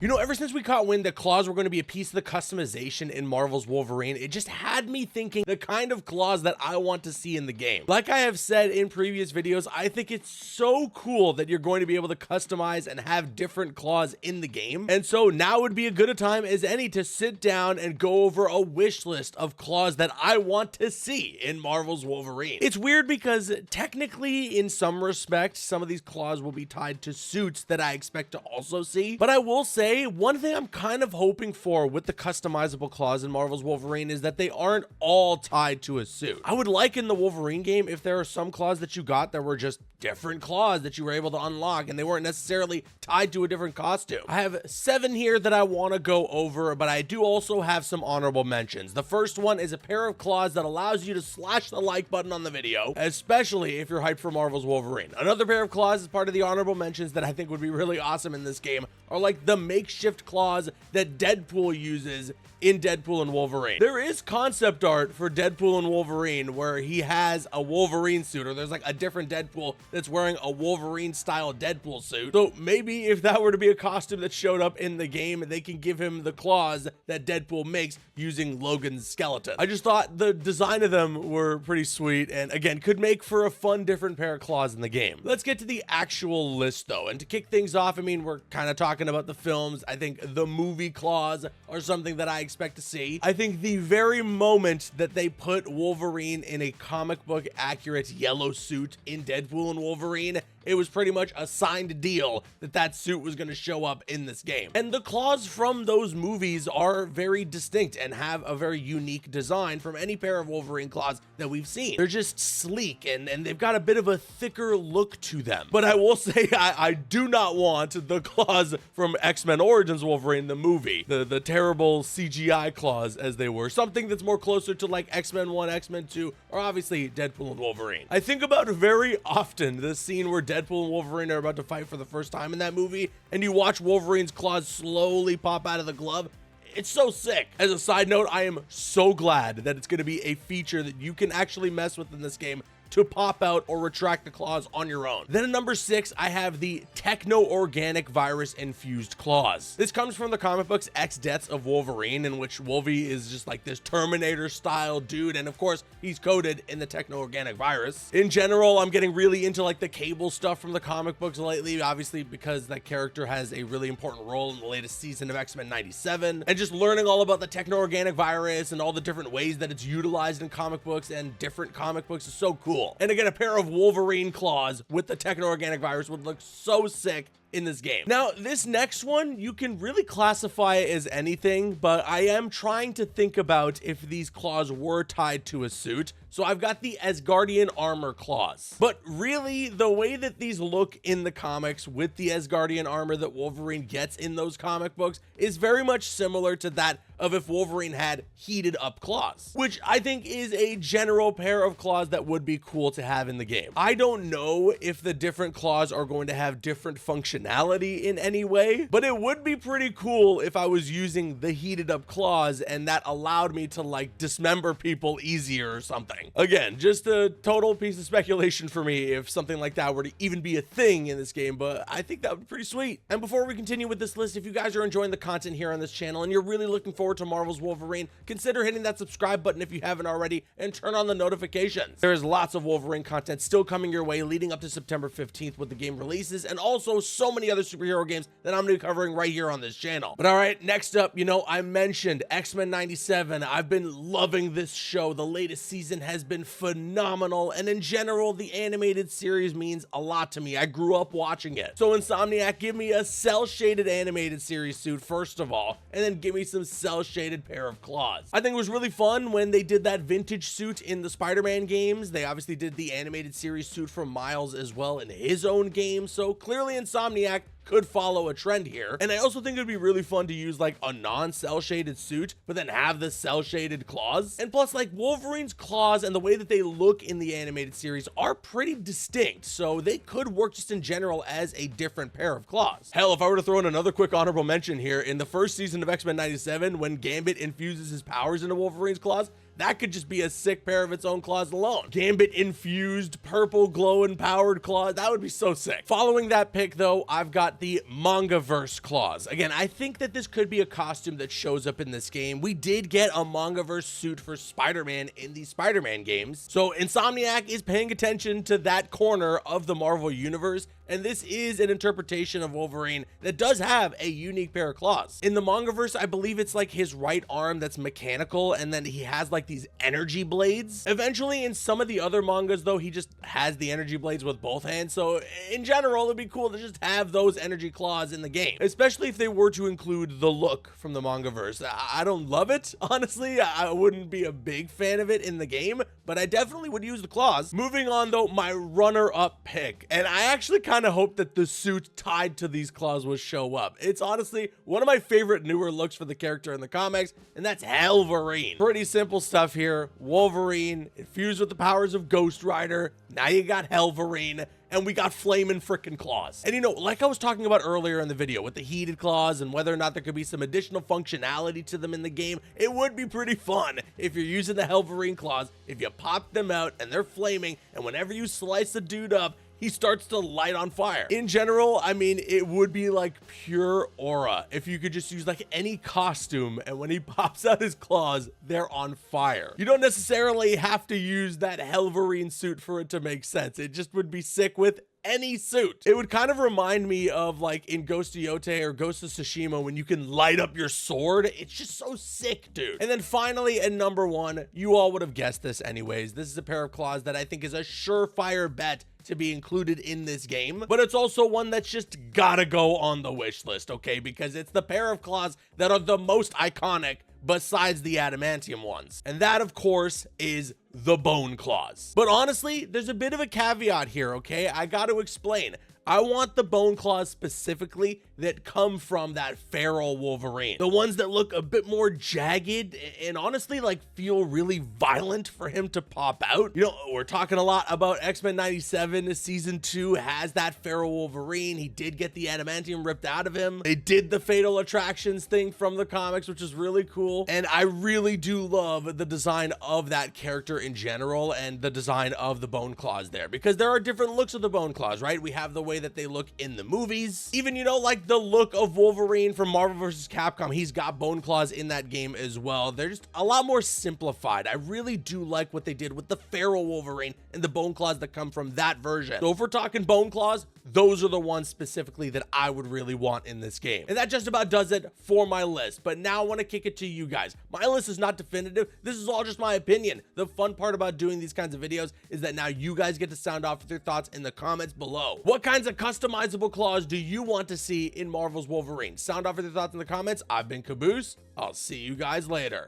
You know, ever since we caught wind that claws were going to be a piece of the customization in Marvel's Wolverine, it just had me thinking the kind of claws that I want to see in the game. Like I have said in previous videos, I think it's so cool that you're going to be able to customize and have different claws in the game. And so now would be a good a time as any to sit down and go over a wish list of claws that I want to see in Marvel's Wolverine. It's weird because technically, in some respects, some of these claws will be tied to suits that I expect to also see. But I will say, one thing I'm kind of hoping for with the customizable claws in Marvel's Wolverine is that they aren't all tied to a suit. I would like in the Wolverine game if there are some claws that you got that were just different claws that you were able to unlock and they weren't necessarily tied to a different costume. I have 7 here that I want to go over, but I do also have some honorable mentions. The first one is a pair of claws that allows you to slash the like button on the video, especially if you're hyped for Marvel's Wolverine. Another pair of claws as part of the honorable mentions that I think would be really awesome in this game are like the makeshift claws that Deadpool uses in Deadpool and Wolverine. There is concept art for Deadpool and Wolverine where he has a Wolverine suit, or there's like a different Deadpool that's wearing a Wolverine style Deadpool suit. So maybe if that were to be a costume that showed up in the game, they can give him the claws that Deadpool makes using Logan's skeleton. I just thought the design of them were pretty sweet and again could make for a fun different pair of claws in the game. Let's get to the actual list though, and to kick things off, I mean, we're kind of talking about the films. I think the movie claws are something that I expect to see. I think the very moment that they put Wolverine in a comic book accurate yellow suit in Deadpool and Wolverine, it was pretty much a signed deal that that suit was going to show up in this game. And the claws from those movies are very distinct and have a very unique design from any pair of Wolverine claws that we've seen. They're just sleek and they've got a bit of a thicker look to them. But I will say I do not want the claws from X-Men Origins Wolverine, the movie, the terrible CGI claws as they were. Something that's more closer to like X-Men 1, X-Men 2, or obviously Deadpool and Wolverine. I think about very often the scene where Deadpool and Wolverine are about to fight for the first time in that movie, and you watch Wolverine's claws slowly pop out of the glove. It's so sick. As a side note, I am so glad that it's going to be a feature that you can actually mess with in this game to pop out or retract the claws on your own. Then at number 6, I have the Techno-organic virus-infused claws. This comes from the comic books X Deaths of Wolverine, in which Wolvie is just like this Terminator-style dude, and of course, he's coated in the Techno-organic virus. In general, I'm getting really into like the Cable stuff from the comic books lately, obviously because that character has a really important role in the latest season of X-Men 97, and just learning all about the Techno-organic virus and all the different ways that it's utilized in comic books and different comic books is so cool. And again, a pair of Wolverine claws with the Techno-organic virus would look so sick in this game. Now, this next one, you can really classify it as anything, but I am trying to think about if these claws were tied to a suit. So I've got the Asgardian armor claws. But really, the way that these look in the comics with the Asgardian armor that Wolverine gets in those comic books is very much similar to that of if Wolverine had heated up claws, which I think is a general pair of claws that would be cool to have in the game. I don't know if the different claws are going to have different functionality in any way, but it would be pretty cool if I was using the heated up claws and that allowed me to like dismember people easier or something. Again, just a total piece of speculation for me if something like that were to even be a thing in this game, but I think that would be pretty sweet. And before we continue with this list, if you guys are enjoying the content here on this channel and you're really looking forward to Marvel's Wolverine, consider hitting that subscribe button if you haven't already and turn on the notifications. There is lots of Wolverine content still coming your way leading up to September 15th when the game releases, and also so many other superhero games that I'm going to be covering right here on this channel. But all right, next up, you know, I mentioned X-Men 97. I've been loving this show. The latest season has been phenomenal, and in general, the animated series means a lot to me. I grew up watching it. So Insomniac, give me a cel-shaded animated series suit first of all, and then give me some cel-shaded pair of claws. I think it was really fun when they did that vintage suit in the Spider-Man games. They obviously did the animated series suit for Miles as well in his own game, so clearly Insomniac could follow a trend here. And I also think it'd be really fun to use like a non-cel shaded suit, but then have the cel shaded claws. And plus, like, Wolverine's claws and the way that they look in the animated series are pretty distinct, so they could work just in general as a different pair of claws. Hell, if I were to throw in another quick honorable mention here, in the first season of X-Men 97, when Gambit infuses his powers into Wolverine's claws, That could just be a sick pair of its own claws alone. Gambit infused purple glow empowered claws. That would be so sick. Following that pick though, I've got the Mangaverse claws. Again, I think that this could be a costume that shows up in this game. We did get a Mangaverse suit for Spider-Man in the Spider-Man games. So Insomniac is paying attention to that corner of the Marvel universe, and this is an interpretation of Wolverine that does have a unique pair of claws. In the Mangaverse, I believe it's like his right arm that's mechanical, and then he has like these energy blades. Eventually, in some of the other mangas though, he just has the energy blades with both hands. So in general, it'd be cool to just have those energy claws in the game, especially if they were to include the look from the Mangaverse. I don't love it, honestly. I wouldn't be a big fan of it in the game, but I definitely would use the claws. Moving on though, my runner-up pick, and I actually kind of hope that the suit tied to these claws will show up. It's honestly one of my favorite newer looks for the character in the comics, and that's Hellverine. Pretty simple stuff here. Wolverine infused with the powers of Ghost Rider. Now you got Hellverine, and we got flaming frickin' claws. And you know, like I was talking about earlier in the video with the heated claws and whether or not there could be some additional functionality to them in the game, it would be pretty fun if you're using the Hellverine claws, if you pop them out and they're flaming, and whenever you slice a dude up, he starts to light on fire. In general, I mean, it would be like pure aura if you could just use like any costume, and when he pops out his claws, they're on fire. You don't necessarily have to use that Hellverine suit for it to make sense. It just would be sick with any suit. It would kind of remind me of like in Ghost of Yote or Ghost of Tsushima when you can light up your sword. It's just so sick, dude. And then finally, at number one, you all would have guessed this anyways. This is a pair of claws that I think is a surefire bet to be included in this game, but it's also one that's just gotta go on the wish list, okay? Because it's the pair of claws that are the most iconic besides the adamantium ones. And that, of course, is the bone claws. But honestly, there's a bit of a caveat here, okay? I got to explain. I want the bone claws specifically that come from that feral Wolverine. The ones that look a bit more jagged and honestly like feel really violent for him to pop out. You know, we're talking a lot about X-Men 97. Season 2 has that feral Wolverine. He did get the adamantium ripped out of him. They did the Fatal Attractions thing from the comics, which is really cool. And I really do love the design of that character in general and the design of the bone claws there, because there are different looks of the bone claws, right? We have the way that they look in the movies, even, you know, like the look of Wolverine from Marvel vs. Capcom. He's got bone claws in that game as well. They're just a lot more simplified. I really do like what they did with the feral Wolverine and the bone claws that come from that version. So if we're talking bone claws, those are the ones specifically that I would really want in this game. And that just about does it for my list. But now I want to kick it to you guys. My list is not definitive. This is all just my opinion. The fun part about doing these kinds of videos is that now you guys get to sound off with your thoughts in the comments below. What kinds of customizable claws do you want to see in Marvel's Wolverine? Sound off with your thoughts in the comments. I've been Caboose. I'll see you guys later.